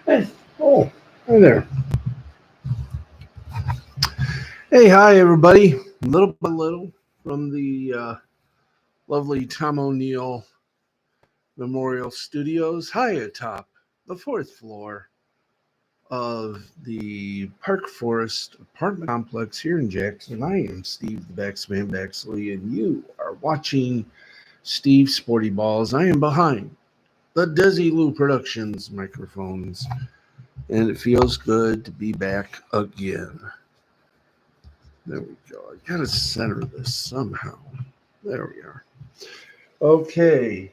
Hey, oh, hi there. Hey, hi, everybody. Little by little from the lovely Tom O'Neill Memorial Studios, high atop the fourth floor of the Park Forest apartment complex here in Jackson. I am Steve the Baxman Baxley, and you are watching Steve Sporty Balls. I am behind the Desi Lou Productions microphones, and it feels good to be back again. There we go. I gotta center this somehow. There we are. Okay.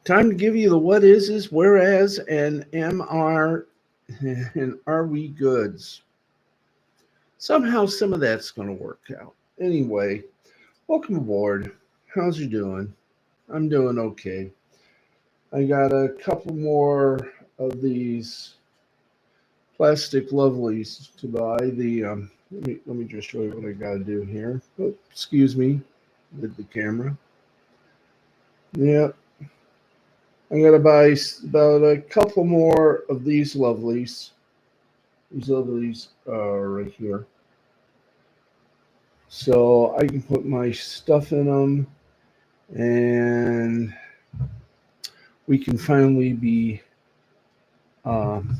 Time to give you the what is, whereas, and MR, and are we goods. Somehow some of that's going to work out. Anyway, welcome aboard. How's you doing? I'm doing okay. I got a couple more of these plastic lovelies to buy. Let me just show you what I got to do here. Oh, excuse me with the camera. Yep, I'm gonna buy about a couple more of these lovelies. These lovelies are right here, so I can put my stuff in them, and we can finally be, um,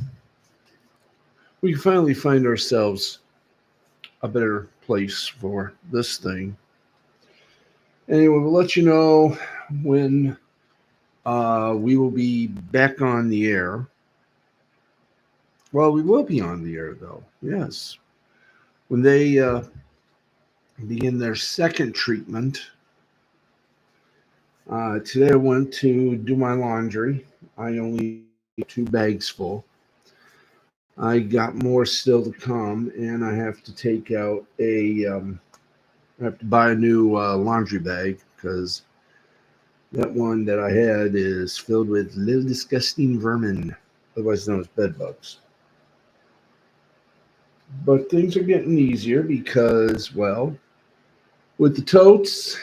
we can finally find ourselves a better place for this thing. Anyway, we'll let you know when we will be back on the air. Well, we will be on the air though. Yes, when they begin their second treatment. Today I went to do my laundry. I only used 2 bags full. I got more still to come, and I have to take out I have to buy a new laundry bag because that one that I had is filled with little disgusting vermin, otherwise known as bed bugs. But things are getting easier because, well, with the totes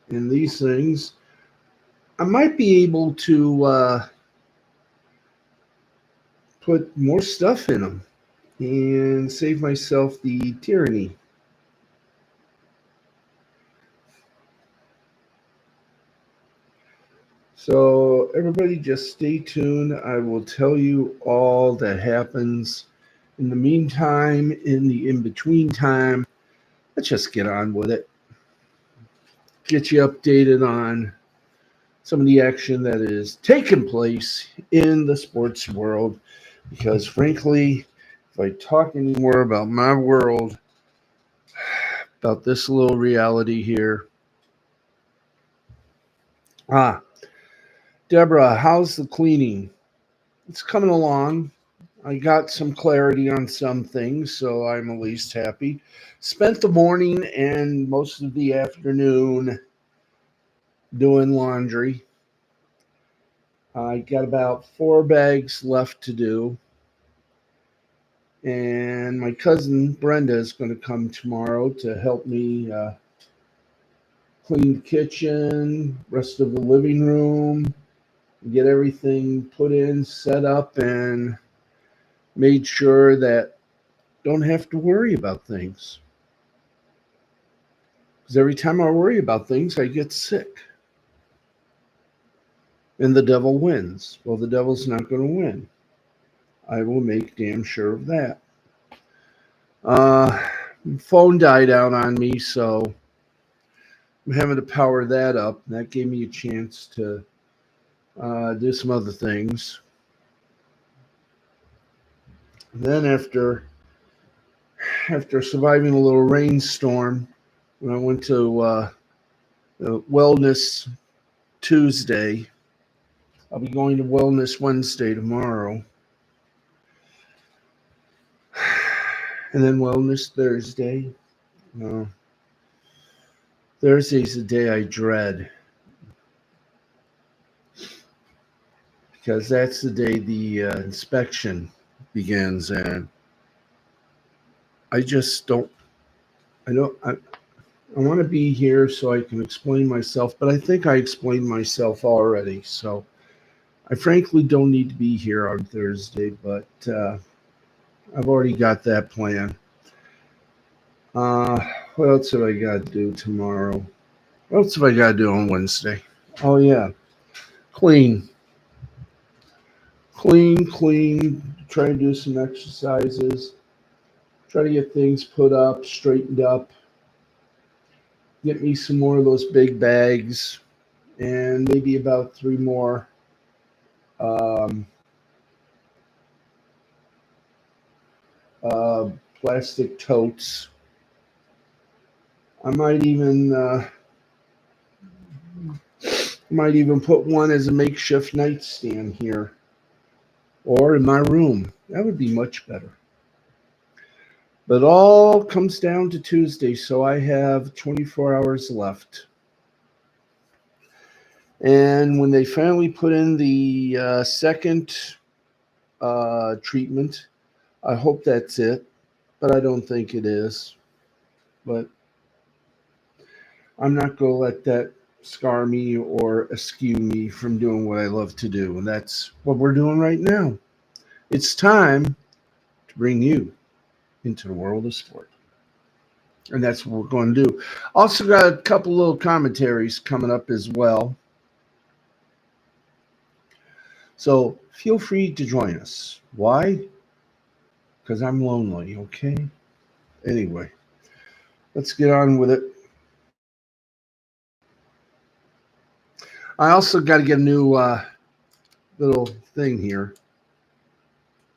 and these things, I might be able to put more stuff in them and save myself the tyranny. So, everybody, just stay tuned. I will tell you all that happens in the meantime, in the in between time. Let's just get on with it. Get you updated on some of the action that is taking place in the sports world. Because, frankly, if I talk anymore about my world, about this little reality here. Ah, Deborah, how's the cleaning? It's coming along. I got some clarity on some things, so I'm at least happy. Spent the morning and most of the afternoon doing laundry. I got about 4 bags left to do. And my cousin Brenda is going to come tomorrow to help me clean the kitchen, rest of the living room, get everything put in, set up, and made sure that don't have to worry about things. Because every time I worry about things, I get sick. And the devil wins. Well, the devil's not going to win. I will make damn sure of that. Uh, Phone died out on me, so I'm having to power that up. That gave me a chance to do some other things. Then after surviving a little rainstorm, when I went to Wellness Tuesday, I'll be going to Wellness Wednesday tomorrow. And then Wellness Thursday. No. Thursday's the day I dread because that's the day the inspection begins, and I just don't. I don't. I want to be here so I can explain myself, but I think I explained myself already. So I frankly don't need to be here on Thursday, but I've already got that plan. Uh, what else have I got to do tomorrow? What else have I got to do on Wednesday? Oh, yeah. Clean. Clean, clean. Try to do some exercises. Try to get things put up, straightened up. Get me some more of those big bags and maybe about three more um, uh, plastic totes. I might even put one as a makeshift nightstand here or in my room. That would be much better. But all comes down to Tuesday, so I have 24 hours left. And when they finally put in the second treatment, I hope that's it, but I don't think it is. But I'm not going to let that scar me or eschew me from doing what I love to do. And that's what we're doing right now. It's time to bring you into the world of sport. And that's what we're going to do. Also, got a couple little commentaries coming up as well. So feel free to join us. Why? Because I'm lonely, okay? Anyway, let's get on with it. I also got to get a new little thing here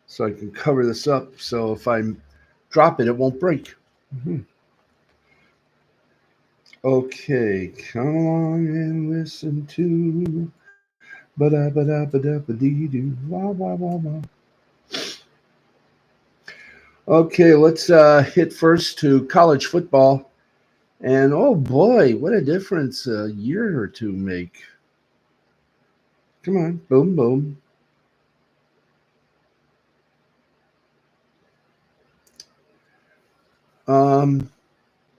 so I can cover this up. So if I drop it, it won't break. Mm-hmm. Okay, come along and listen to ba-da-ba-da-ba-da-ba-dee-doo, wah, wah, wah, wah. Okay, let's hit first to college football. And oh boy, what a difference a year or two make. Come on, boom, boom.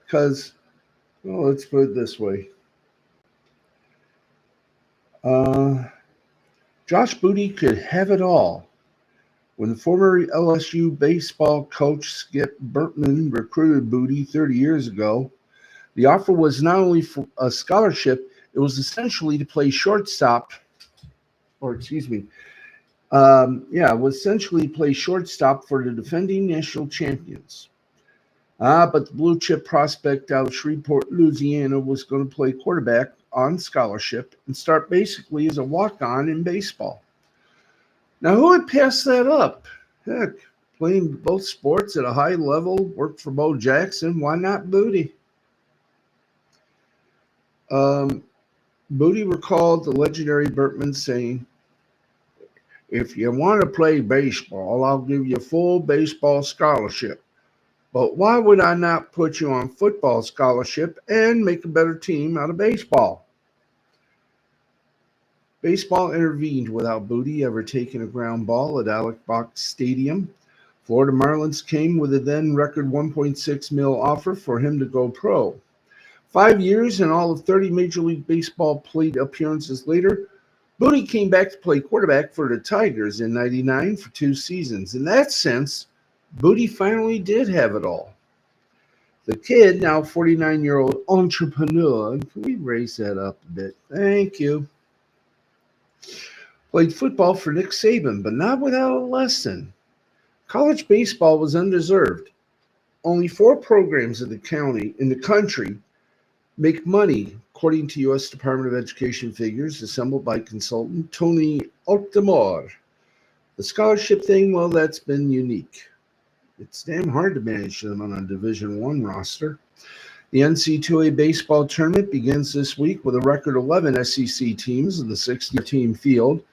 Because, well, let's put it this way. Uh, Josh Booty could have it all. When former LSU baseball coach Skip Bertman recruited Booty 30 years ago, the offer was not only for a scholarship, it was essentially to play shortstop, or excuse me, it was essentially play shortstop for the defending national champions. But the blue chip prospect out of Shreveport, Louisiana, was going to play quarterback on scholarship and start basically as a walk-on in baseball. Now, who would pass that up? Heck, playing both sports at a high level, worked for Bo Jackson. Why not Booty? Booty recalled the legendary Bertman saying, "If you want to play baseball, I'll give you a full baseball scholarship. But why would I not put you on football scholarship and make a better team out of baseball?" Baseball intervened without Booty ever taking a ground ball at Alec Box Stadium. Florida Marlins came with a then record 1.6 mil offer for him to go pro. 5 years and all of 30 Major League Baseball plate appearances later, Booty came back to play quarterback for the Tigers in '99 for 2 seasons. In that sense, Booty finally did have it all. The kid, now 49-year-old entrepreneur, can we raise that up a bit? Thank you. Played football for Nick Saban, but not without a lesson. College baseball was undeserved. Only 4 programs in the country make money, according to U.S. Department of Education figures assembled by consultant Tony Altamore. The scholarship thing, well, that's been unique. It's damn hard to manage them on a Division I roster. The NC2A baseball tournament begins this week with a record 11 SEC teams in the 60-team field.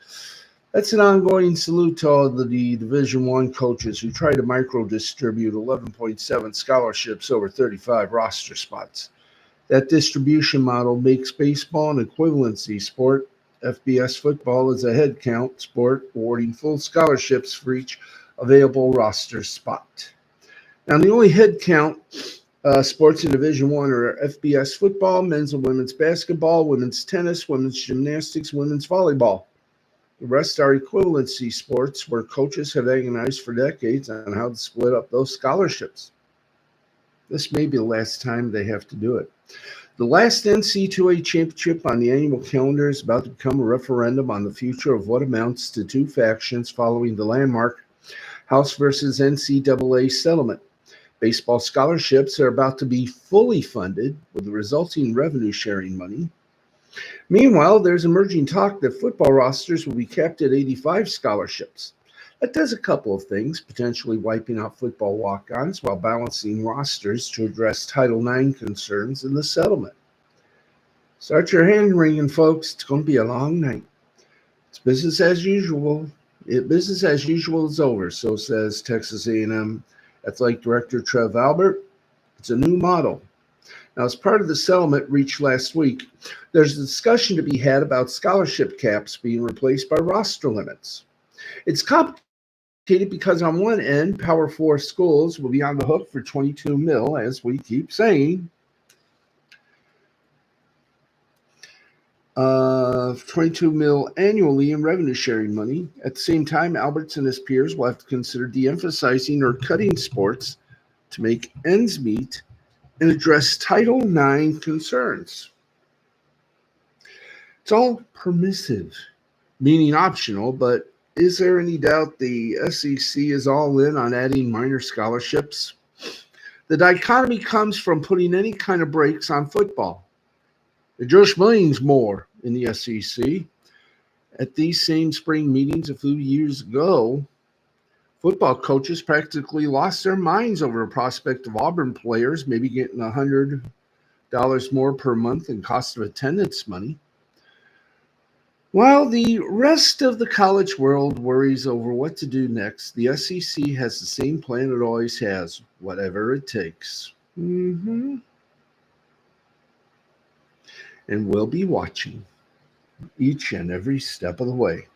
That's an ongoing salute to all the Division I coaches who try to micro-distribute 11.7 scholarships over 35 roster spots. That distribution model makes baseball an equivalency sport. FBS football is a head count sport, awarding full scholarships for each available roster spot. Now, the only head count sports in Division I are FBS football, men's and women's basketball, women's tennis, women's gymnastics, women's volleyball. The rest are equivalency sports where coaches have agonized for decades on how to split up those scholarships. This may be the last time they have to do it. The last NC2A championship on the annual calendar is about to become a referendum on the future of what amounts to two factions following the landmark House versus NCAA settlement. Baseball scholarships are about to be fully funded with the resulting revenue sharing money. Meanwhile, there's emerging talk that football rosters will be capped at 85 scholarships. That does a couple of things, potentially wiping out football walk-ons while balancing rosters to address Title IX concerns in the settlement. Start your hand wringing, folks. It's going to be a long night. It's business as usual. Business as usual is over, so says Texas A&M Athletic Director Trev Albert. It's a new model. Now, as part of the settlement reached last week, there's a discussion to be had about scholarship caps being replaced by roster limits. It's complicated because on one end, Power 4 schools will be on the hook for $22 million, as we keep saying. $22 million annually in revenue sharing money. At the same time, Alberts and his peers will have to consider de-emphasizing or cutting sports to make ends meet and address Title IX concerns. It's all permissive, meaning optional, but is there any doubt the SEC is all in on adding minor scholarships? The dichotomy comes from putting any kind of brakes on football. It just means more in the SEC. At these same spring meetings a few years ago, football coaches practically lost their minds over the prospect of Auburn players maybe getting $100 more per month in cost of attendance money. While the rest of the college world worries over what to do next, the SEC has the same plan it always has, whatever it takes. And we'll be watching each and every step of the way.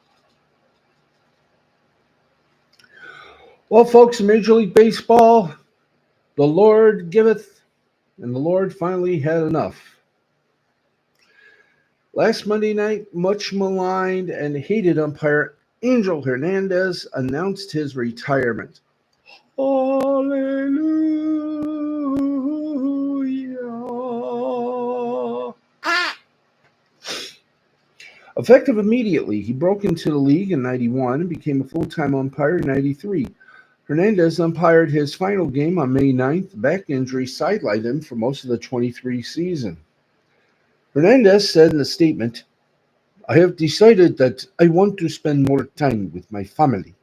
Well, folks, in Major League Baseball, the Lord giveth, and the Lord finally had enough. Last Monday night, much maligned and hated umpire Angel Hernandez announced his retirement. Hallelujah. Effective immediately, he broke into the league in 91 and became a full-time umpire in 93. Hernandez umpired his final game on May 9th. Back injury sidelined him for most of the 23 season. Hernandez said in a statement, "I have decided that I want to spend more time with my family.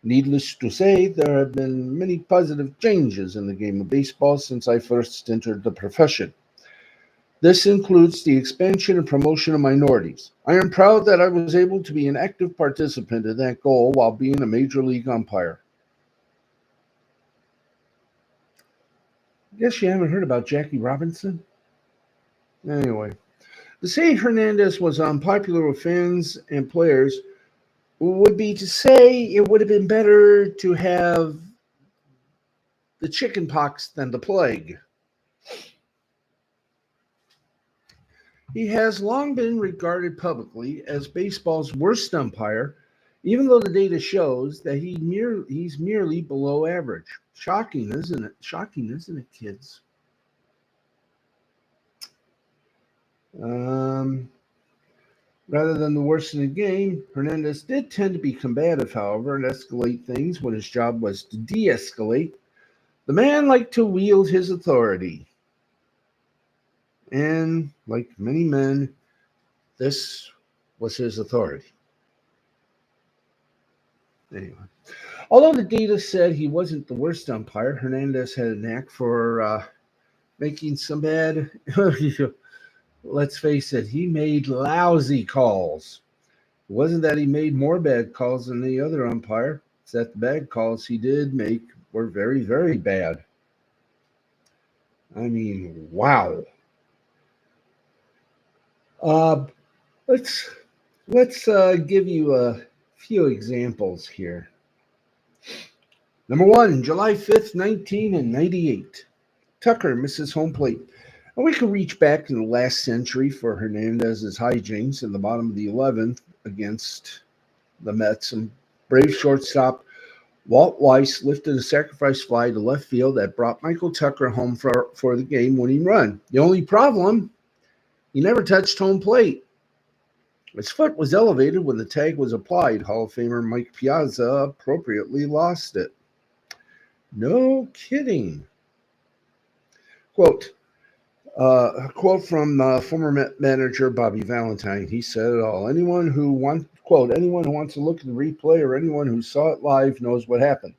Needless to say, there have been many positive changes in the game of baseball since I first entered the profession. This includes the expansion and promotion of minorities. I am proud that I was able to be an active participant in that goal while being a major league umpire." Guess you haven't heard about Jackie Robinson? Anyway, to say Hernandez was unpopular with fans and players would be to say it would have been better to have the chicken pox than the plague. He has long been regarded publicly as baseball's worst umpire, even though the data shows that he's merely below average. Shocking, isn't it? Shocking, isn't it, kids? Rather than the worst in the game, Hernandez did tend to be combative, however, and escalate things when his job was to de-escalate. The man liked to wield his authority. And like many men, this was his authority. Anyway, although the data said he wasn't the worst umpire, Hernandez had a knack for making some bad, let's face it, he made lousy calls. It wasn't that he made more bad calls than the other umpire. It's that the bad calls he did make were very, very bad. I mean, wow. Let's give you a few examples here. Number one, July 5th, 1998. Tucker misses home plate. And we can reach back in the last century for Hernandez's hijinks in the bottom of the 11th against the Mets, and brave shortstop Walt Weiss lifted a sacrifice fly to left field that brought Michael Tucker home for the game-winning run. The only problem, he never touched home plate. His foot was elevated when the tag was applied. Hall of Famer Mike Piazza appropriately lost it. No kidding. Quote, a quote from former Met manager Bobby Valentine. He said it all. Anyone who wants to look at the replay or anyone who saw it live knows what happened.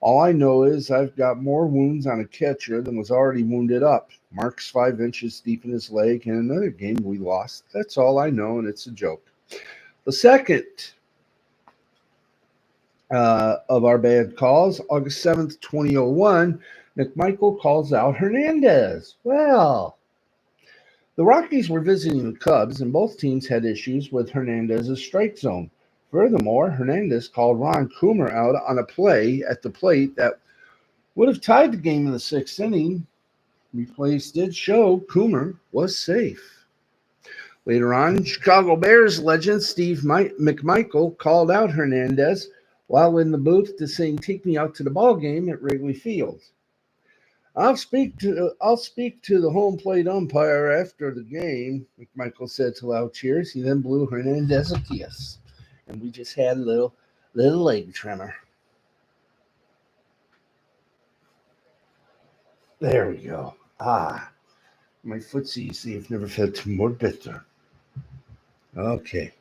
All I know is I've got more wounds on a catcher than was already wounded up. Marks 5 inches deep in his leg in another game we lost. That's all I know, and it's a joke. The second of our bad calls, August 7th, 2001, McMichael calls out Hernandez. Well, the Rockies were visiting the Cubs, and both teams had issues with Hernandez's strike zone. Furthermore, Hernandez called Ron Coomer out on a play at the plate that would have tied the game in the 6th inning. Replays did show Coomer was safe. Later on, Chicago Bears legend Steve McMichael called out Hernandez while in the booth to sing "Take Me Out to the Ball Game" at Wrigley Field. I'll speak to the home plate umpire after the game, McMichael said to loud cheers. He then blew Hernandez a kiss. And we just had a little leg trimmer. There we go. My footsies, they've never felt more better. Okay.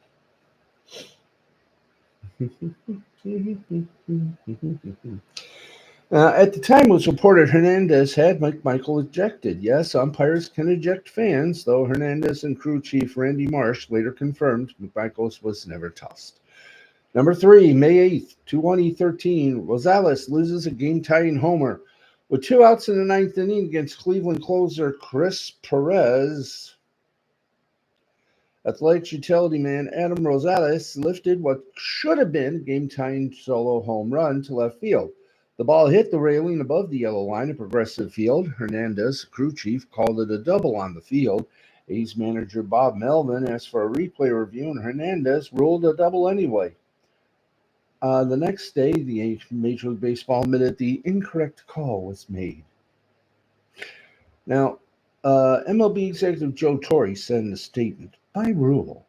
At the time, it was reported Hernandez had McMichael ejected. Yes, umpires can eject fans, though Hernandez and crew chief Randy Marsh later confirmed McMichael was never tossed. Number 3, May 8th, 2013, Rosales loses a game-tying homer. With 2 outs in the 9th inning against Cleveland closer Chris Perez, Athletics utility man Adam Rosales lifted what should have been a game-tying solo home run to left field. The ball hit the railing above the yellow line at Progressive Field. Hernandez, crew chief, called it a double on the field. A's manager Bob Melvin asked for a replay review, and Hernandez ruled a double anyway. The next day, the Major League Baseball admitted the incorrect call was made. Now, MLB executive Joe Torre said in a statement, by rule,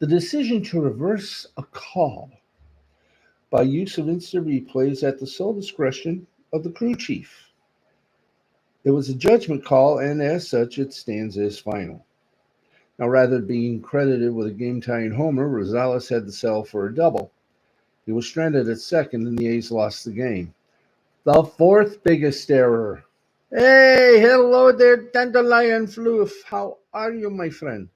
the decision to reverse a call by use of instant replay is at the sole discretion of the crew chief. It was a judgment call, and as such, it stands as final. Now, rather than being credited with a game-tying homer, Rosales had to settle for a double. He was stranded at second, and the A's lost the game. The 4th biggest error. Hey, hello there, Dandelion Floof. How are you, my friend?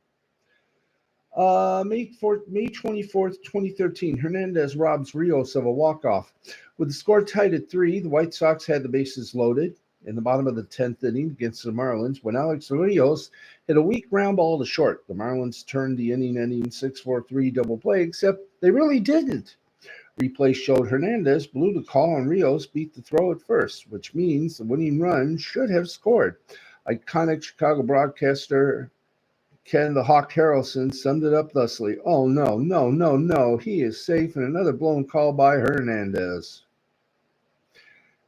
May 24th, 2013, Hernandez robs Rios of a walk-off. With the score tied at 3, the White Sox had the bases loaded in the bottom of the 10th inning against the Marlins when Alex Rios hit a weak ground ball to short. The Marlins turned the inning-ending 6-4-3 double play, except they really didn't. Replay showed Hernandez blew the call and Rios beat the throw at first, which means the winning run should have scored. Iconic Chicago broadcaster Ken the Hawk Harrelson summed it up thusly. Oh, no. He is safe, and another blown call by Hernandez.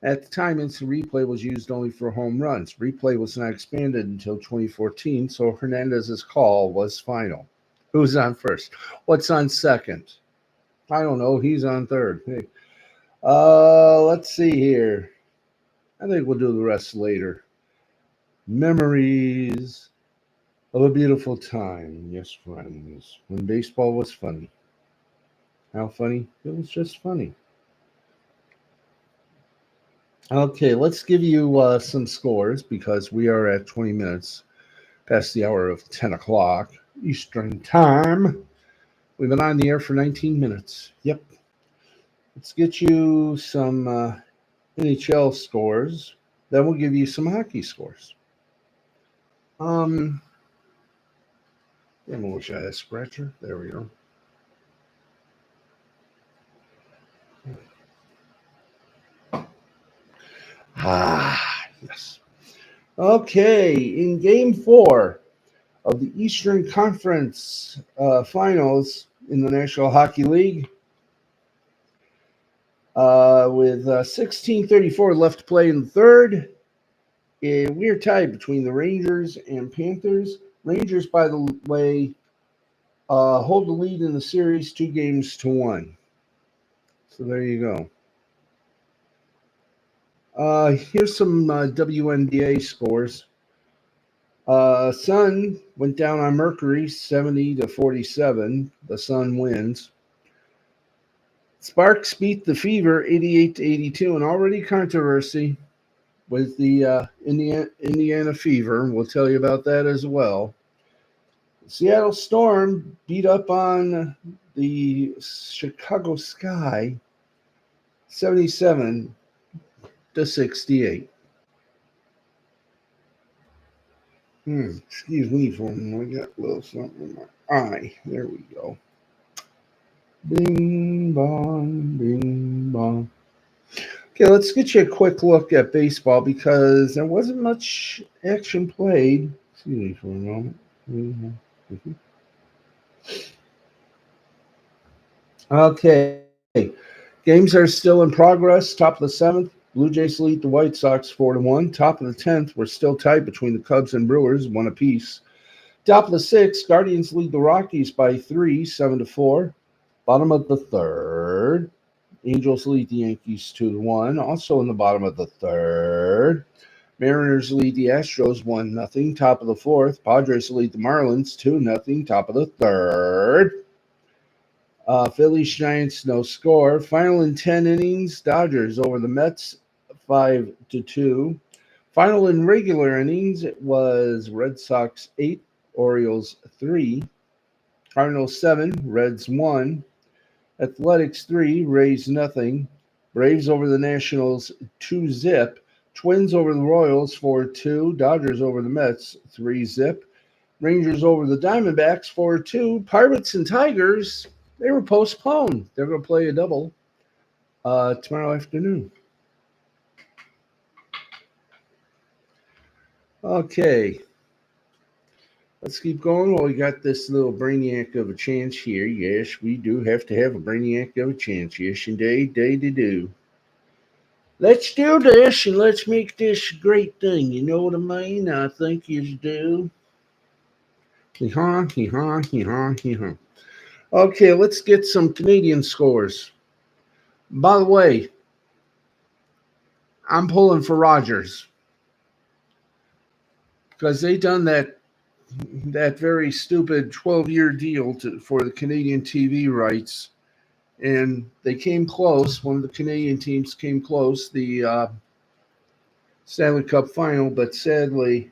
At the time, instant replay was used only for home runs. Replay was not expanded until 2014, so Hernandez's call was final. Who's on first? What's on second? I don't know. He's on third. Hey. Let's see here. I think we'll do the rest later. Memories of a beautiful time. Yes, friends. When baseball was funny. How funny? It was just funny. Okay, let's give you some scores because we are at 20 minutes past the hour of 10 o'clock Eastern Time. We've been on the air for 19 minutes. Yep. Let's get you some NHL scores. Then we'll give you some hockey scores. I wish I had a scratcher. There we go. Yes. Okay, in Game 4 of the Eastern Conference Finals in the National Hockey League, With 16:34 left to play in the third. We're tied between the Rangers and Panthers. Rangers, by the way, hold the lead in the series 2-1. So there you go. Here's some WNBA scores. Sun went down on Mercury 70-47. The Sun wins. Sparks beat the Fever 88-82, and already controversy with the Indiana Fever. We'll tell you about that as well. Seattle Storm beat up on the Chicago Sky 77-68. Excuse me for a moment. I got a little something in my eye. There we go. Bing bong, bing bong. Okay, let's get you a quick look at baseball because there wasn't much action played. Excuse me for a moment. Okay, games are still in progress. Top of the seventh, Blue Jays lead the White Sox 4-1. Top of the 10th, we're still tied between the Cubs and Brewers, 1 apiece. Top of the 6th, Guardians lead the Rockies by 3, 7-4. Bottom of the 3rd, Angels lead the Yankees 2-1. Also in the bottom of the 3rd, Mariners lead the Astros 1-0. Top of the 4th, Padres lead the Marlins 2-0. Top of the 3rd. Phillies Giants no score. Final in 10 innings, Dodgers over the Mets 5-2. Final in regular innings, it was Red Sox 8, Orioles 3, Cardinals 7, Reds 1, Athletics 3, Rays nothing, Braves over the Nationals 2-0, Twins over the Royals 4-2, Dodgers over the Mets 3-0, Rangers over the Diamondbacks 4-2, Pirates and Tigers, they were postponed. They're going to play a double tomorrow afternoon. Okay. Let's keep going. Well, we got this little brainiac of a chance here. Yes, we do have to have a brainiac of a chance. Yes, indeed, they do. Let's do this and let's make this a great thing. You know what I mean? I think you do. Hee-haw, hee-haw, hee-haw, hee-haw. Okay, let's get some Canadian scores. By the way, I'm pulling for Rogers because they done that very stupid 12-year deal for the Canadian TV rights, and they came close. One of the Canadian teams came close, the Stanley Cup final, but sadly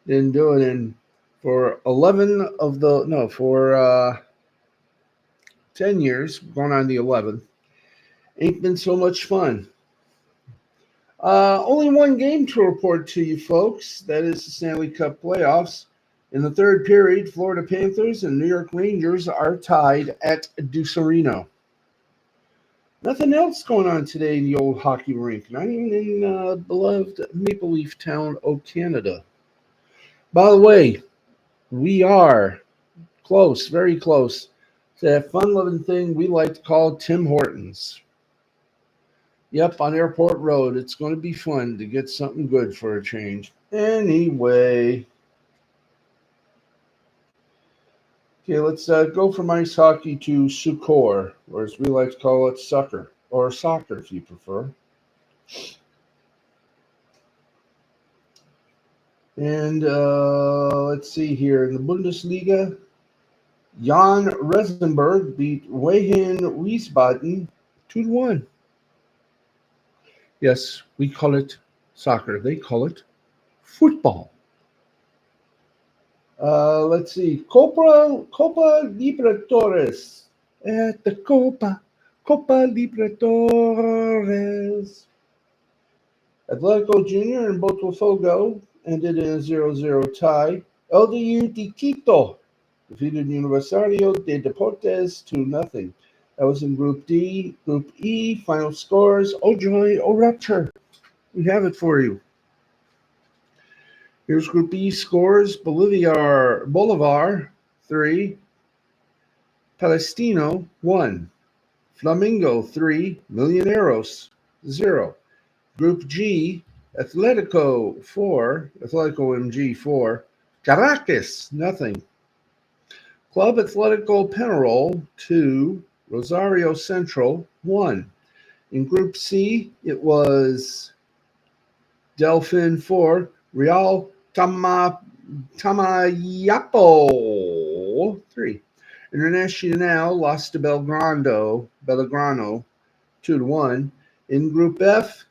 didn't do it. And for 10 years, going on the 11th, ain't been so much fun. Only one game to report to you folks. That is the Stanley Cup playoffs. In the third period, Florida Panthers and New York Rangers are tied at Ducerino. Nothing else going on today in the old hockey rink, not even in beloved Maple Leaf town of Canada. By the way, we are close, very close, to that fun-loving thing we like to call Tim Hortons. Yep, on Airport Road. It's going to be fun to get something good for a change. Anyway. Okay, let's go from ice hockey to Sucor, or as we like to call it, soccer, or soccer if you prefer. And let's see here. In the Bundesliga, Jan Resenberg beat Wehen Wiesbaden 2-1. Yes, we call it soccer. They call it football. Let's see. Copa Libertadores. At the Copa Libertadores. Atletico Junior and Botafogo ended in a 0-0 tie. LDU de Quito defeated Universitario de Deportes 2-0. That was in Group D. Group E, final scores. Oh joy, oh rapture. We have it for you. Here's Group E scores. Bolivar 3, Palestino 1, Flamingo 3, Millonarios 0. Group G, Atletico MG 4, Caracas nothing. Club Atletico Penarol 2, Rosario Central 1. In Group C, it was Delfin 4, Real Tamayapo 3. Internacional lost to Belgrano 2-1. In Group F,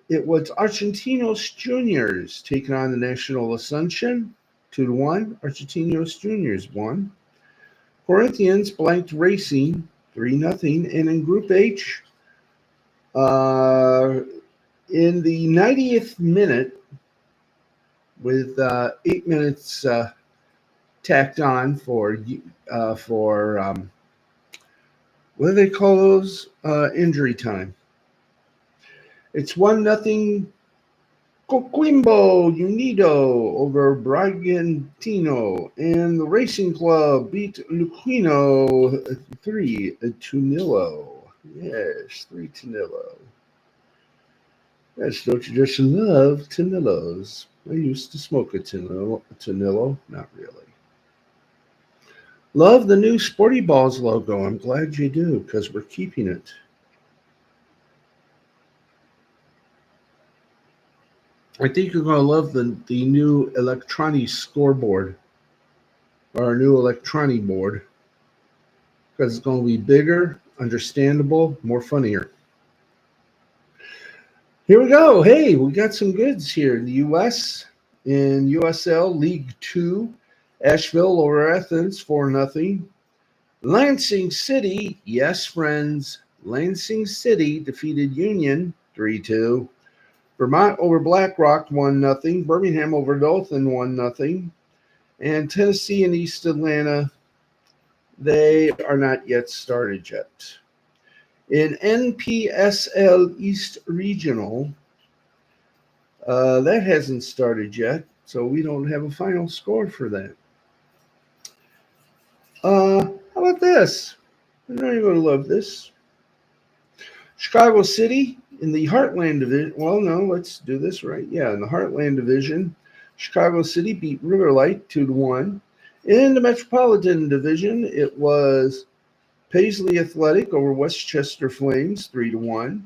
it was Argentinos Juniors taking on the National Asuncion 2-1. Argentinos Juniors won. Corinthians blanked Racing 3-0. And in Group H, in the 90th minute, with 8 minutes tacked on for what do they call those? Injury time. It's 1-0 Coquimbo Unido over Bragantino, and the Racing Club beat Luquino 3-0. Yes, 3-0. Yes, don't you just love Tonilos? I used to smoke a Tonillo. Not really. Love the new Sporty Balls logo. I'm glad you do, because we're keeping it. I think you're going to love the new electronic scoreboard, or our new electronic board, because it's going to be bigger, understandable, more funnier. Here we go. Hey, we got some goods here in the U.S. In USL League 2, Asheville over Athens 4-0. Lansing City, yes, friends, Lansing City defeated Union 3-2. Vermont over Blackrock 1-0. Birmingham over Dothan 1-0. And Tennessee and East Atlanta, they are not yet started yet. In NPSL East Regional, that hasn't started yet, so we don't have a final score for that. How about this? I know you're going to love this. Chicago City in the Heartland Division. Well, no, let's do this right. Yeah, in the Heartland Division, Chicago City beat Riverlight 2-1. In the Metropolitan Division, it was Paisley Athletic over Westchester Flames 3-1.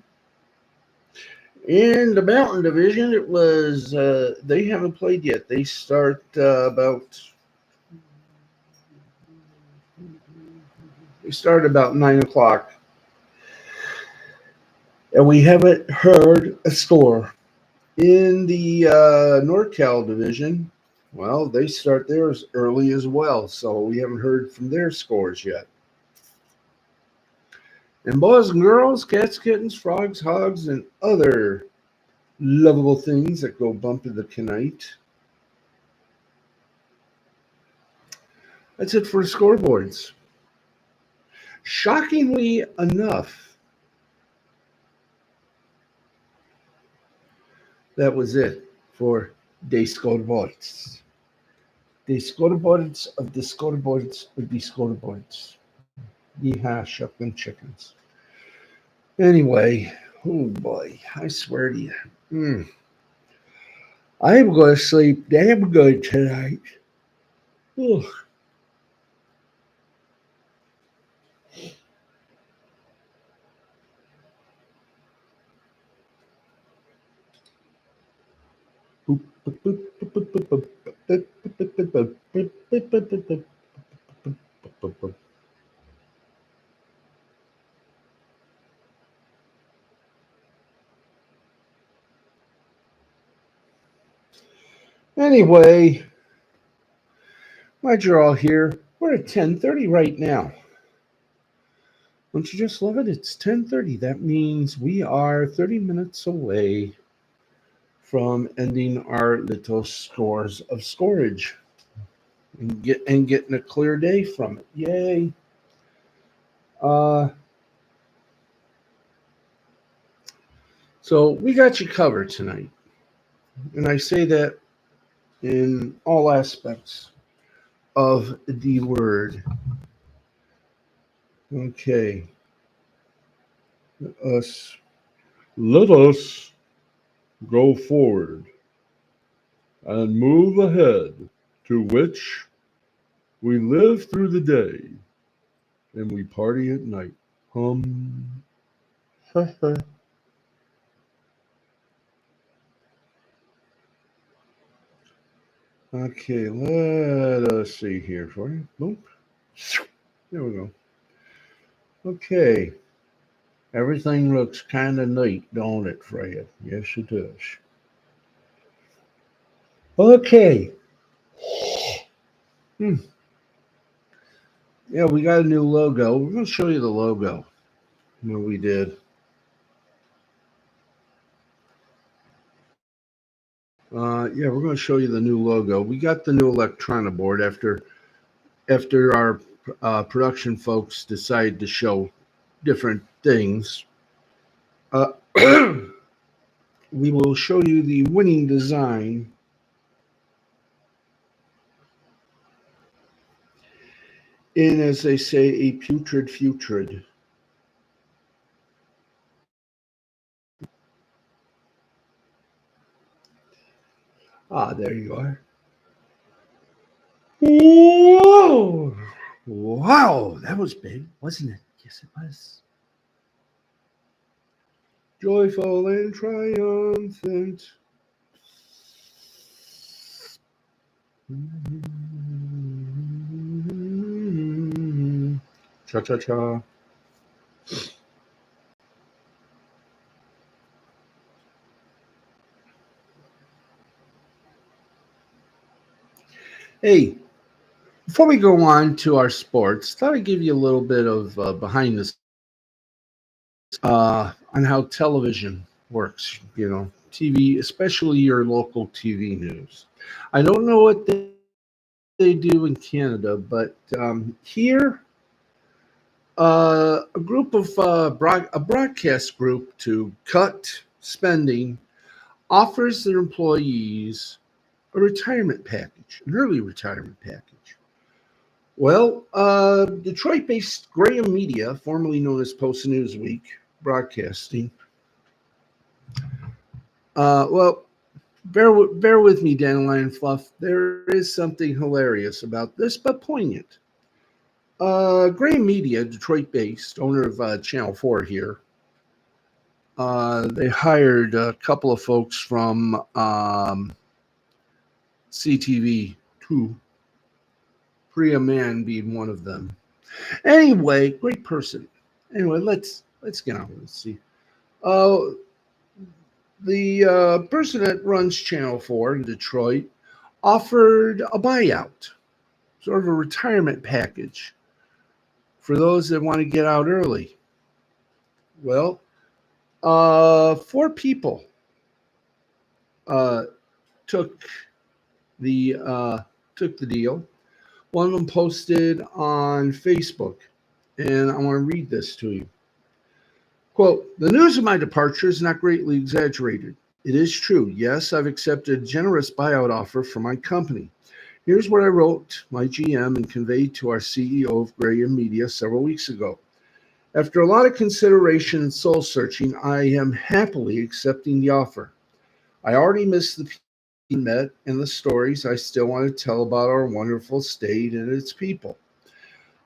In the Mountain Division, it was they haven't played yet. They start about 9 o'clock, and we haven't heard a score. In the NorCal Division, well, they start theirs early as well, so we haven't heard from their scores yet. And boys and girls, cats, kittens, frogs, hogs, and other lovable things that go bump in the knight. That's it for the scoreboards. Shockingly enough, that was it for the scoreboards. The scoreboards of the scoreboards of the scoreboards. Yeehaw, shuckin' chickens. Anyway, oh boy, I swear to you. I'm going to sleep damn good tonight. Ugh. Anyway, glad you're all here. We're at 10:30 right now. Don't you just love it? It's 10:30. That means we are 30 minutes away from ending our little scores of scorage and getting a clear day from it. Yay. So we got you covered tonight. And I say that in all aspects of the word. Okay. Us, let us go forward and move ahead, to which we live through the day and we party at night. Hum. Okay, let us see here for you. Boom. There we go. Okay. Everything looks kind of neat, don't it, Fred? Yes, it does. Okay. Hmm. Yeah, we got a new logo. We're going to show you the logo. What we did. Yeah, we're going to show you the new logo. We got the new electronic board after our production folks decided to show different things. Uh, we will show you the winning design in, as they say, a putrid futrid. Ah, there you are. Whoa! Wow, that was big, wasn't it? Yes, it was. Joyful and triumphant. Cha cha cha. Hey, before we go on to our sports, thought I'd give you a little bit of behind the on how television works. You know, TV, especially your local TV news. I don't know what they do in Canada, but here, a group of a broadcast group to cut spending offers their employees a retirement package, an early retirement package. Well, Detroit-based Graham Media, formerly known as Post Newsweek Broadcasting. Well, bear with me, Dandelion Fluff. There is something hilarious about this, but poignant. Graham Media, Detroit-based, owner of Channel 4 here, they hired a couple of folks from CTV2, Priya Man being one of them. Anyway, great person. Anyway, let's get on. Let's see. Uh, the person that runs Channel 4 in Detroit offered a buyout, sort of a retirement package for those that want to get out early. Well, four people uh, took the took the deal. One of them posted on Facebook, and I want to read this to you. Quote, the news of my departure is not greatly exaggerated. It is true. Yes, I've accepted a generous buyout offer from my company. Here's what I wrote my GM and conveyed to our CEO of Graham Media several weeks ago. After a lot of consideration and soul searching, I am happily accepting the offer. I already miss the people we met and the stories I still want to tell about our wonderful state and its people.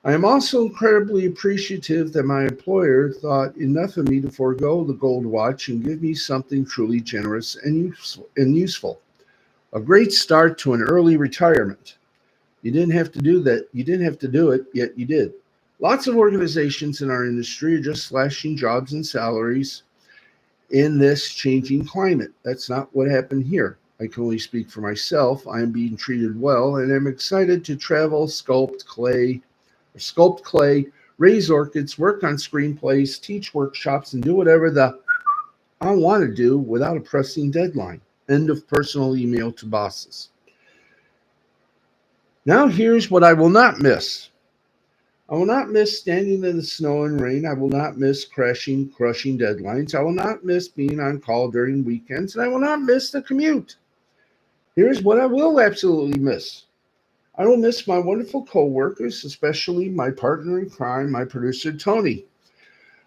I am also incredibly appreciative that my employer thought enough of me to forego the gold watch and give me something truly generous and useful. A great start to an early retirement. You didn't have to do that. You didn't have to do it, yet you did. Lots of organizations in our industry are just slashing jobs and salaries in this changing climate. That's not what happened here. I can only speak for myself. I am being treated well, and I'm excited to travel, sculpt clay, raise orchids, work on screenplays, teach workshops, and do whatever the I want to do without a pressing deadline. End of personal email to bosses. Now here's what I will not miss. I will not miss standing in the snow and rain. I will not miss crushing deadlines. I will not miss being on call during weekends, and I will not miss the commute. Here's what I will absolutely miss. I will miss my wonderful coworkers, especially my partner in crime, my producer, Tony.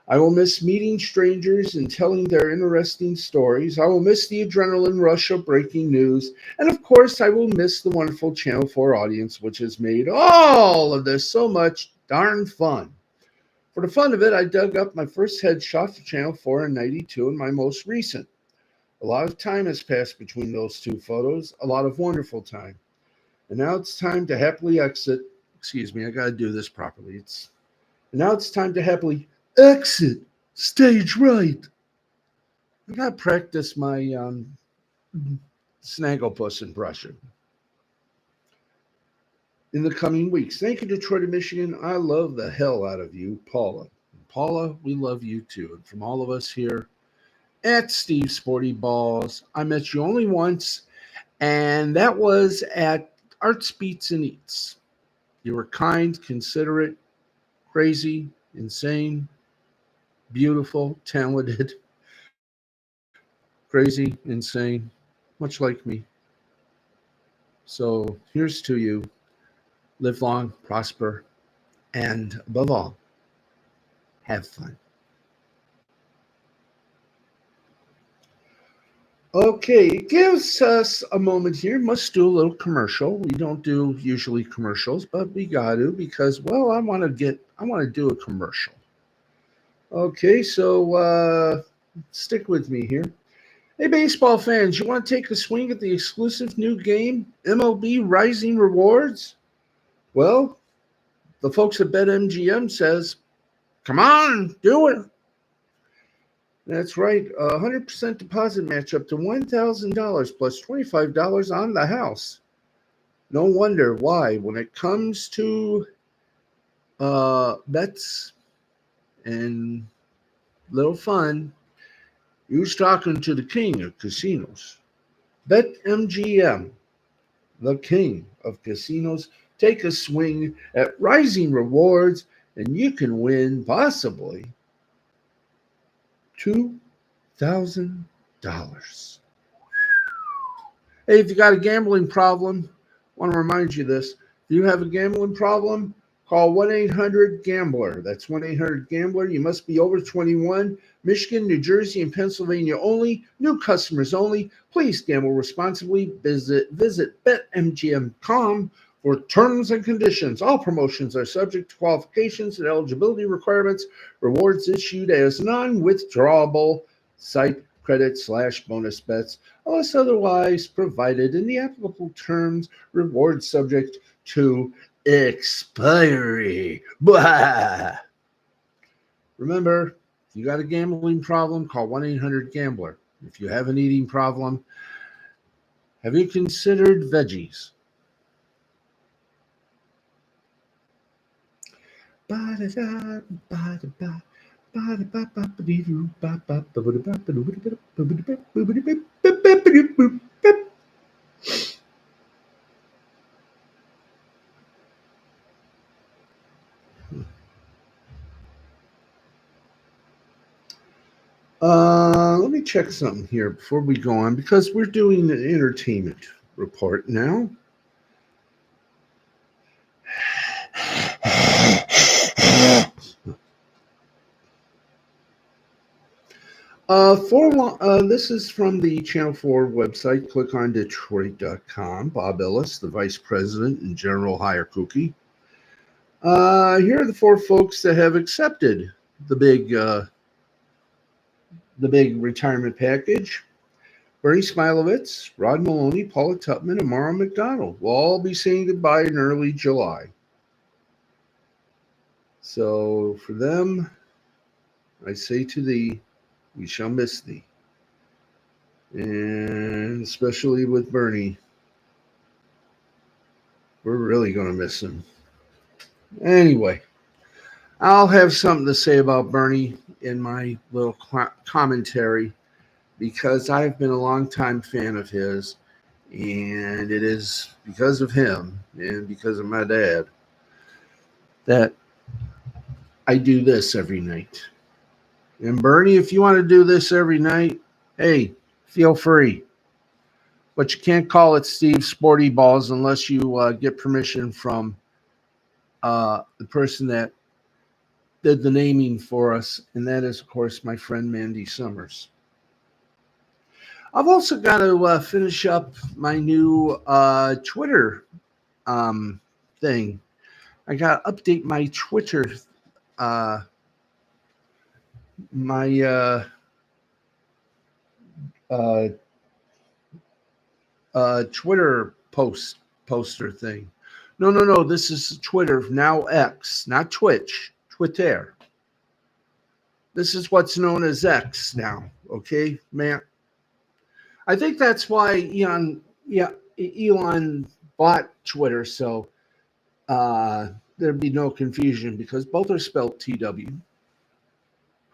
I will miss meeting strangers and telling their interesting stories. I will miss the adrenaline rush of breaking news. And of course, I will miss the wonderful Channel 4 audience, which has made all of this so much darn fun. For the fun of it, I dug up my first headshot for Channel 4 in 92 and my most recent. A lot of time has passed between those two photos, a lot of wonderful time. And now it's time to happily exit. Excuse me, I got to do this properly. And now it's time to happily exit stage right. I got to practice my snagglepuss impression in the coming weeks. Thank you, Detroit and Michigan. I love the hell out of you, Paula. Paula, we love you too. And from all of us here at Steve Sporty Balls, I met you only once, and that was at Arts Beats and Eats. You were kind, considerate, crazy, insane, beautiful, talented, crazy, insane, much like me. So here's to you. Live long, prosper, and above all, have fun. Okay, it gives us a moment here. Must do a little commercial. We don't do usually commercials, but we got to because, well, I want to do a commercial. Okay, so stick with me here. Hey, baseball fans, you want to take a swing at the exclusive new game, MLB Rising Rewards? Well, the folks at BetMGM says, come on, do it. That's right, a 100% deposit match up to $1,000 plus $25 on the house. No wonder why, when it comes to bets and little fun, you're talking to the king of casinos. BetMGM, the king of casinos. Take a swing at Rising Rewards, and you can win possibly $2,000. Hey, if you got a gambling problem, I want to remind you this. If you have a gambling problem, call 1-800-GAMBLER. That's 1-800-GAMBLER. You must be over 21. Michigan, New Jersey, and Pennsylvania only. New customers only. Please gamble responsibly. Visit BetMGM.com for terms and conditions. All promotions are subject to qualifications and eligibility requirements. Rewards issued as non-withdrawable site credit/bonus bets, unless otherwise provided in the applicable terms. Rewards subject to expiry. Blah. Remember, if you got a gambling problem, call 1-800-GAMBLER. If you have an eating problem, have you considered veggies? Ba-da-da, ba-da-ba. Let me check something here before we go on, because we're doing an entertainment report now. This is from the Channel 4 website. Click on Detroit.com. Bob Ellis, the vice president and general hierarchy. Here are the four folks that have accepted the big retirement package. Bernie Smilovitz, Rod Maloney, Paula Tupman, and Mara McDonald will all be saying goodbye in early July. So for them, I say to thee, we shall miss thee. And especially with Bernie, we're really going to miss him. Anyway, I'll have something to say about Bernie in my little commentary, because I've been a longtime fan of his, and it is because of him and because of my dad that I do this every night. And Bernie, if you want to do this every night, hey, feel free. But you can't call it Steve Sporty Balls unless you get permission from the person that did the naming for us, and that is, of course, my friend Mandy Summers. I've also got to finish up my new Twitter thing. I got to update my Twitter, uh, my uh, Twitter poster thing. No. This is Twitter now X, not Twitch. Twitter. This is what's known as X now. Okay, man. I think that's why Elon bought Twitter, so there'd be no confusion because both are spelled TW.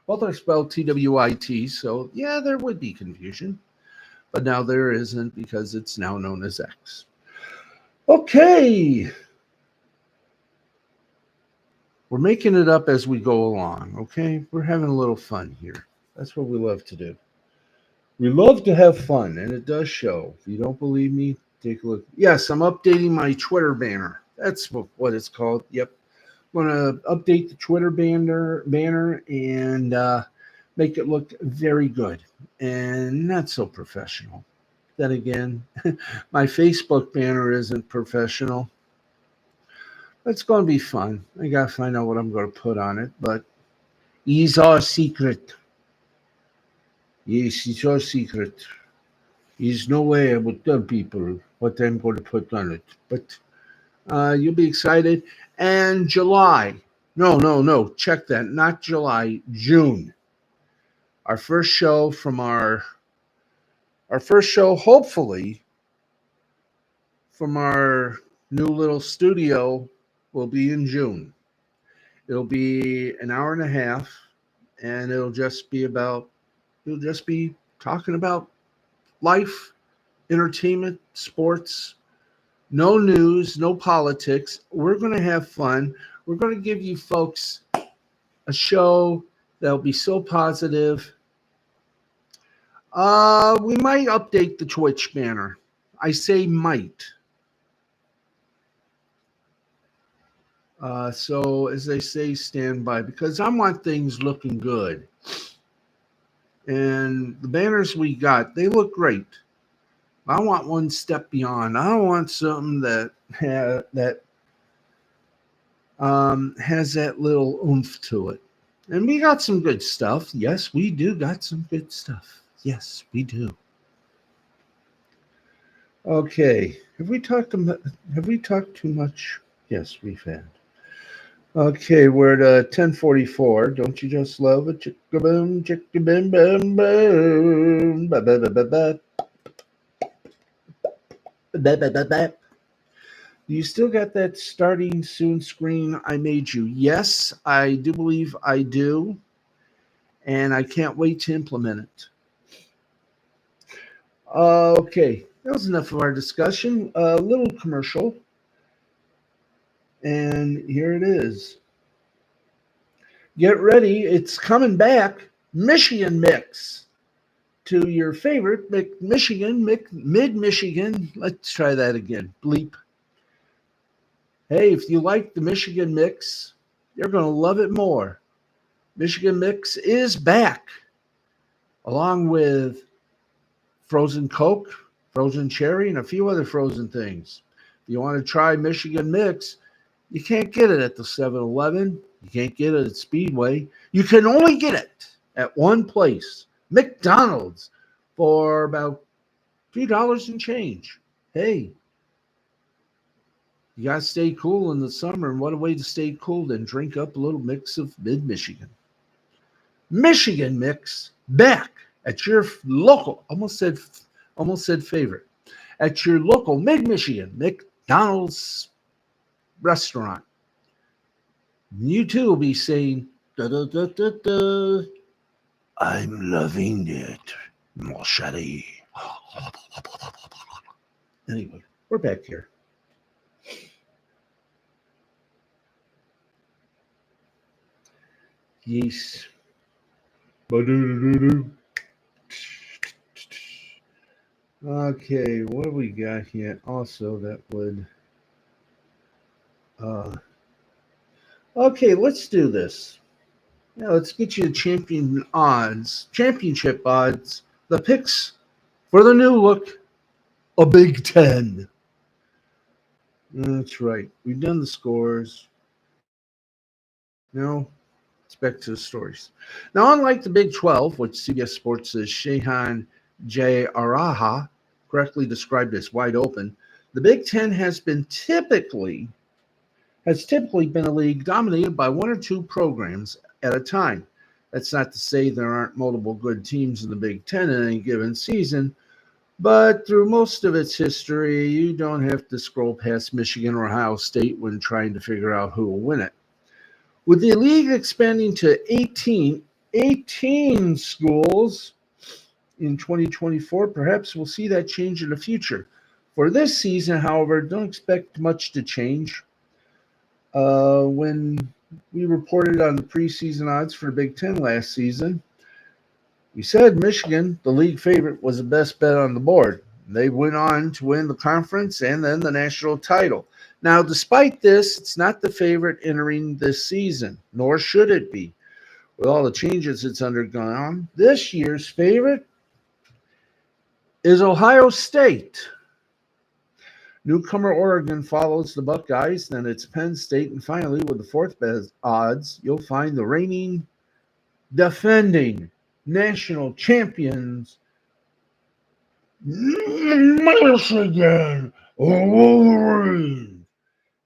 Both are spelled TWIT, so yeah, there would be confusion. But now there isn't because it's now known as X. Okay. We're making it up as we go along, okay? We're having a little fun here. That's what we love to do. We love to have fun, and it does show. If you don't believe me, take a look. Yes, I'm updating my Twitter banner. That's what it's called. Yep. I'm going to update the Twitter banner and make it look very good and not so professional. Then again, my Facebook banner isn't professional. It's going to be fun. I got to find out what I'm going to put on it, but it's our secret. Yes, it's our secret. There's no way I will tell people what I'm going to put on it, but you'll be excited. And July. No. Check that. Not July, June. Our first show from our first show, hopefully, from our new little studio will be in June. It'll be an hour and a half, and it'll just be talking about life, entertainment, sports, no news, no politics. We're going to have fun. We're going to give you folks a show that'll be so positive. We might update the Twitch banner. I say might. So as they say, stand by because I want things looking good. And the banners we got, they look great. I want one step beyond. I don't want something that has that little oomph to it. And we got some good stuff. Yes, we do got some good stuff. Yes, we do. Okay. Have we talked too much? Yes, we've had. Okay, we're at 10:44. Don't you just love it? Chicka boom, chicka boom, boom, boom. Ba ba ba ba ba. Ba ba ba ba. You still got that starting soon screen I made you? Yes, I do believe I do. And I can't wait to implement it. Okay, that was enough of our discussion. A little commercial. And here it is. Get ready, it's coming back. Michigan Mix to your favorite mid-Michigan. Let's try that again. Bleep. Hey, if you like the Michigan Mix, you're going to love it more. Michigan Mix is back, along with frozen Coke, frozen cherry, and a few other frozen things. If you want to try Michigan Mix, you can't get it at the 7-Eleven. You can't get it at Speedway. You can only get it at one place, McDonald's, for about $2 and change. Hey, you got to stay cool in the summer, and what a way to stay cool than drink up a little mix of mid-Michigan. Michigan Mix back at your local, almost said favorite, at your local mid-Michigan McDonald's restaurant. You too will be saying, da, da, da, da, da. I'm loving it, mon chéri. Anyway, we're back here. Yes. Okay, what do we got here? Also, that would. Okay, let's do this. Now let's get you the championship odds, the picks for the new look, a Big Ten. That's right. We've done the scores. Now, let's back to the stories. Now, unlike the Big 12, which CBS Sports' Shehan J. Araha correctly described as wide open, the Big Ten has typically been a league dominated by one or two programs at a time. That's not to say there aren't multiple good teams in the Big Ten in any given season, but through most of its history, you don't have to scroll past Michigan or Ohio State when trying to figure out who will win it. With the league expanding to 18 schools in 2024, perhaps we'll see that change in the future. For this season, however, don't expect much to change. When we reported on the preseason odds for Big Ten last season, we said Michigan, the league favorite, was the best bet on the board. They went on to win the conference and then the national title. Now, despite this, it's not the favorite entering this season, nor should it be. With all the changes it's undergone, this year's favorite is Ohio State. Newcomer Oregon follows the Buckeyes, then it's Penn State, and finally, with the fourth best odds, you'll find the reigning, defending national champions, Michigan Wolverines.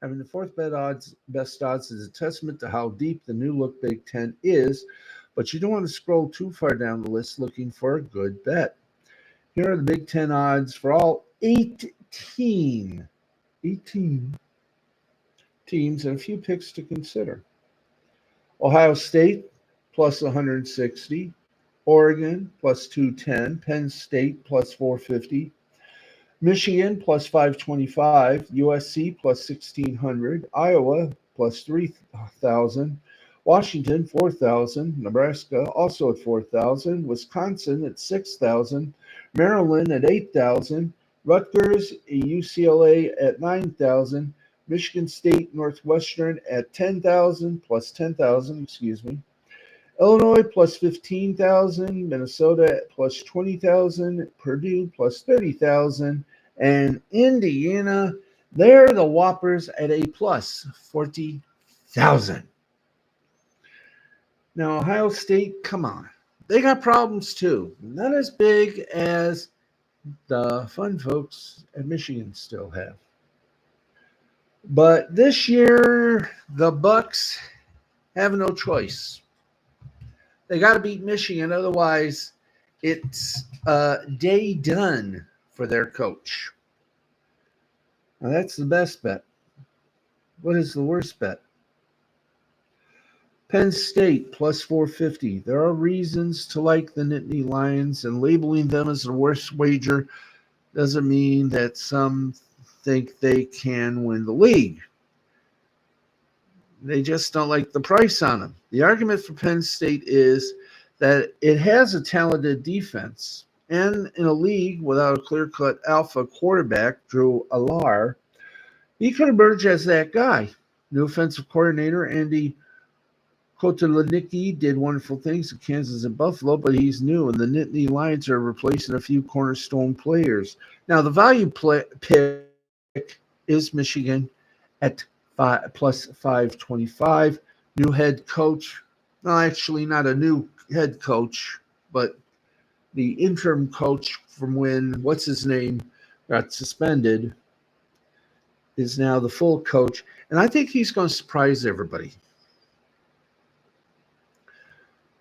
Having the fourth best odds is a testament to how deep the new look Big Ten is, but you don't want to scroll too far down the list looking for a good bet. Here are the Big Ten odds for all 18 teams and a few picks to consider. Ohio State plus 160, Oregon plus 210, Penn State plus 450, Michigan plus 525, USC plus 1600, Iowa plus 3000, Washington 4000, Nebraska also at 4000, Wisconsin at 6000, Maryland at 8000, Rutgers, UCLA at 9,000, Michigan State Northwestern at 10,000 plus 10,000, Illinois plus 15,000, Minnesota plus 20,000, Purdue plus 30,000, and Indiana, they're the Whoppers at a plus 40,000. Now, Ohio State, come on. They got problems too. Not as big as the fun folks at Michigan still have. But this year, the Bucks have no choice. They got to beat Michigan, otherwise it's day done for their coach. Now that's the best bet. What is the worst bet? Penn State plus 450. There are reasons to like the Nittany Lions, and labeling them as the worst wager doesn't mean that some think they can win the league. They just don't like the price on them. The argument for Penn State is that it has a talented defense. And in a league without a clear-cut alpha quarterback, Drew Allar, he could emerge as that guy. New offensive coordinator Andy Kotelnicki did wonderful things at Kansas and Buffalo, but he's new, and the Nittany Lions are replacing a few cornerstone players. Now, the value pick is Michigan at plus 525. New head coach. Well, actually, not a new head coach, but the interim coach from when, what's his name, got suspended, is now the full coach. And I think he's going to surprise everybody.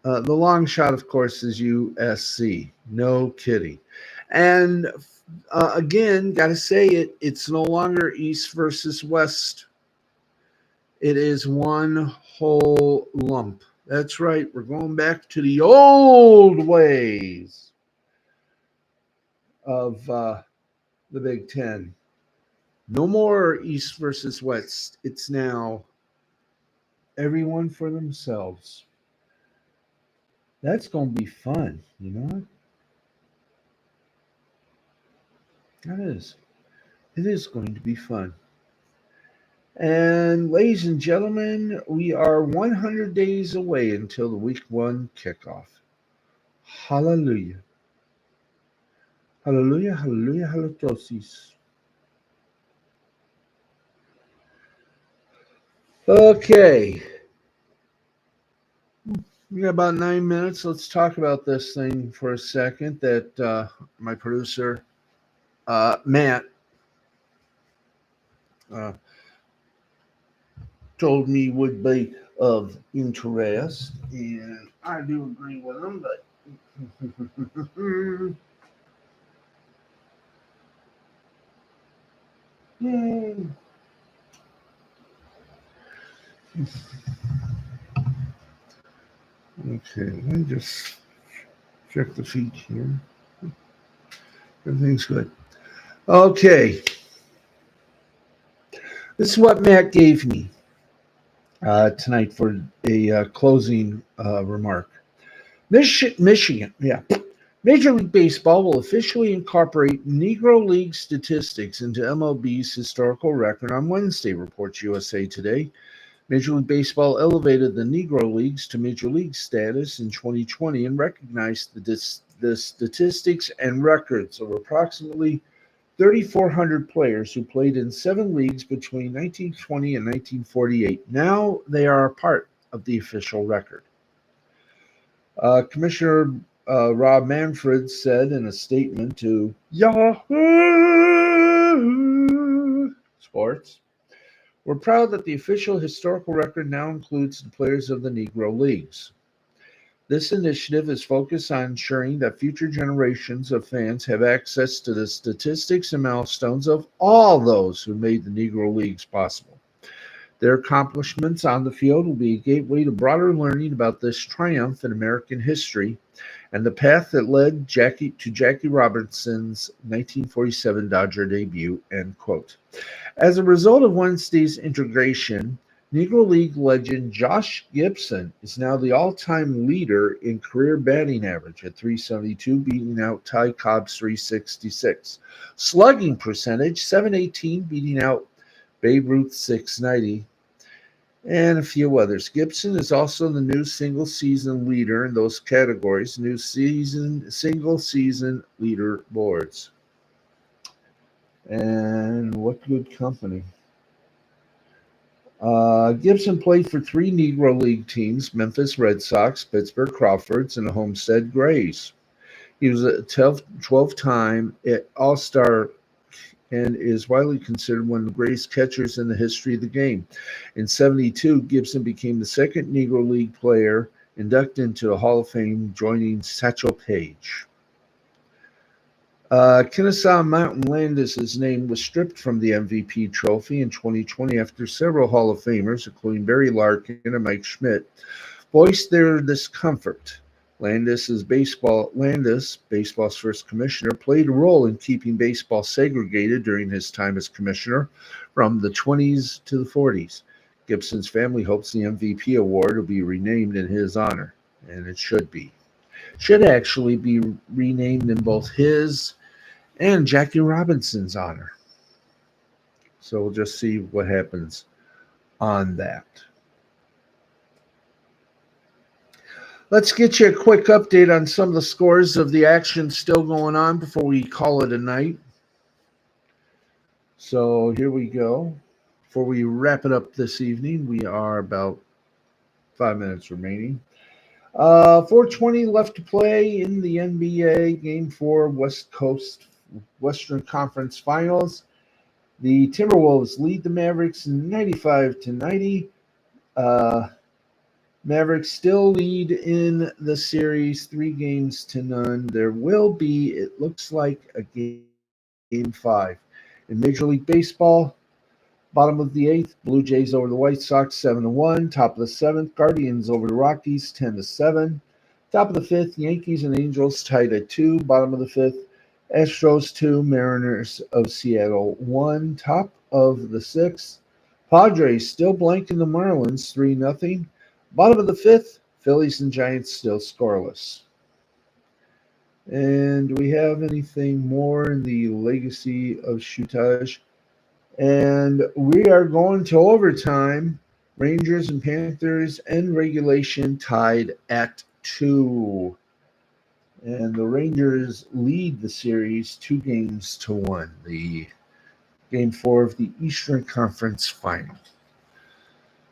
The long shot, of course, is USC. No kidding. And again, got to say it, it's no longer East versus West. It is one whole lump. That's right. We're going back to the old ways of the Big Ten. No more East versus West. It's now everyone for themselves. That's going to be fun, you know? That is. It is going to be fun. And ladies and gentlemen, we are 100 days away until the week one kickoff. Hallelujah. Hallelujah, hallelujah, halitosis. Okay, we got about 9 minutes. Let's talk about this thing for a second that my producer, Matt, uh, told me would be of interest. And I do agree with him, but. Yay. Okay, let me just check the feed here. Everything's good. Okay, this is what Matt gave me tonight for a closing remark. Michigan, yeah. Major League Baseball will officially incorporate Negro League statistics into MLB's historical record on Wednesday, reports USA Today. Major League Baseball elevated the Negro Leagues to Major League status in 2020 and recognized the statistics and records of approximately 3,400 players who played in 7 leagues between 1920 and 1948. Now they are a part of the official record. Commissioner Rob Manfred said in a statement to Yahoo Sports, "We're proud that the official historical record now includes the players of the Negro Leagues. This initiative is focused on ensuring that future generations of fans have access to the statistics and milestones of all those who made the Negro Leagues possible. Their accomplishments on the field will be a gateway to broader learning about this triumph in American history and the path that led to Jackie Robinson's 1947 Dodger debut." End quote. As a result of Wednesday's integration, Negro League legend Josh Gibson is now the all-time leader in career batting average at 372, beating out Ty Cobb's 366. Slugging percentage, 718, beating out Babe Ruth's 690, and a few others. Gibson is also the new single-season leader in those categories, new single-season leaderboards. And what good company. Gibson played for 3 Negro League teams: Memphis Red Sox, Pittsburgh Crawfords, and the Homestead Grays. He was a 12-time All-Star and is widely considered one of the greatest catchers in the history of the game. In '72, Gibson became the second Negro League player inducted into the Hall of Fame, joining Satchel Paige. Kennesaw Mountain Landis' name was stripped from the MVP trophy in 2020 after several Hall of Famers, including Barry Larkin and Mike Schmidt, voiced their discomfort. Baseball's first commissioner, played a role in keeping baseball segregated during his time as commissioner from the 20s to the 40s. Gibson's family hopes the MVP award will be renamed in his honor, and it should be. Should actually be renamed in both his and Jackie Robinson's honor. So we'll just see what happens on that. Let's get you a quick update on some of the scores of the action still going on before we call it a night. So here we go. Before we wrap it up this evening, we are about 5 minutes remaining. 4:20 left to play in the NBA Game 4 Western Conference Finals. The Timberwolves lead the Mavericks 95-90. Mavericks still lead in the series 3-0. There will be, it looks like, a game 5. In Major League Baseball, bottom of the 8th, Blue Jays over the White Sox 7-1. Top of the 7th, Guardians over the Rockies 10-7. Top of the 5th, Yankees and Angels tied at 2. Bottom of the 5th, Astros 2, Mariners of Seattle 1. Top of the 6th, Padres still blanking the Marlins 3-0. Bottom of the 5th, Phillies and Giants still scoreless. And do we have anything more in the legacy of shootage? And we are going to overtime. Rangers and Panthers end regulation tied at 2. And the Rangers lead the series 2-1. The game 4 of the Eastern Conference Final.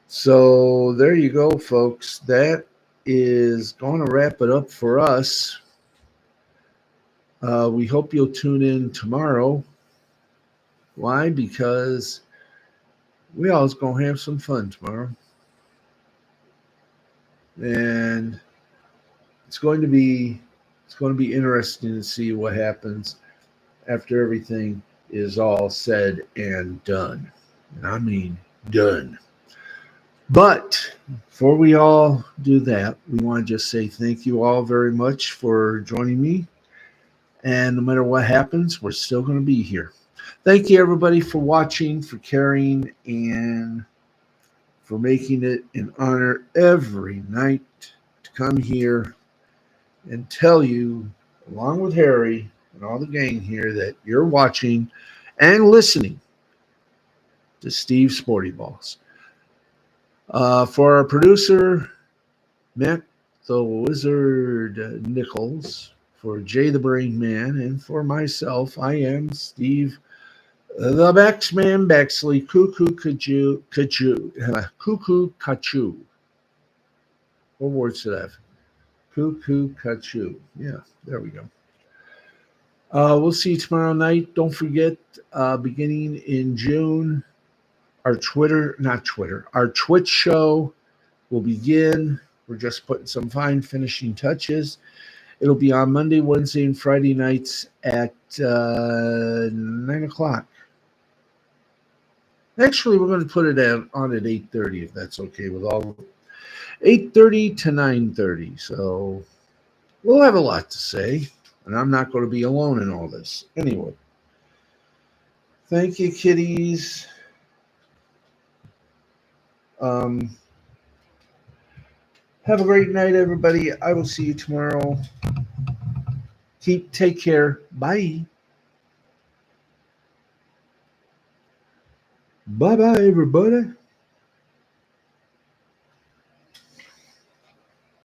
So there you go, folks. That is going to wrap it up for us. We hope you'll tune in tomorrow. Why? Because we always going to have some fun tomorrow. And it's going to be interesting to see what happens after everything is all said and done. And I mean done. But before we all do that, we want to just say thank you all very much for joining me. And no matter what happens, we're still going to be here. Thank you, everybody, for watching, for caring, and for making it an honor every night to come here and tell you, along with Harry and all the gang here, that you're watching and listening to Steve Sporty Balls. For our producer, Matt the Wizard Nichols, for Jay the Brain Man, and for myself, I am Steve the Baxman Baxley, Cuckoo Kachoo, Cuckoo Kachoo. What words did I have? Cuckoo Kachoo. Yeah, there we go. We'll see you tomorrow night. Don't forget, beginning in June, our Twitch show will begin. We're just putting some fine finishing touches. It'll be on Monday, Wednesday, and Friday nights at 9 o'clock. Actually, we're going to put it on at 8:30, if that's okay with all. 8:30 to 9:30. So we'll have a lot to say, and I'm not going to be alone in all this. Anyway, thank you, kiddies. Have a great night, everybody. I will see you tomorrow. Take care. Bye. Bye-bye, everybody.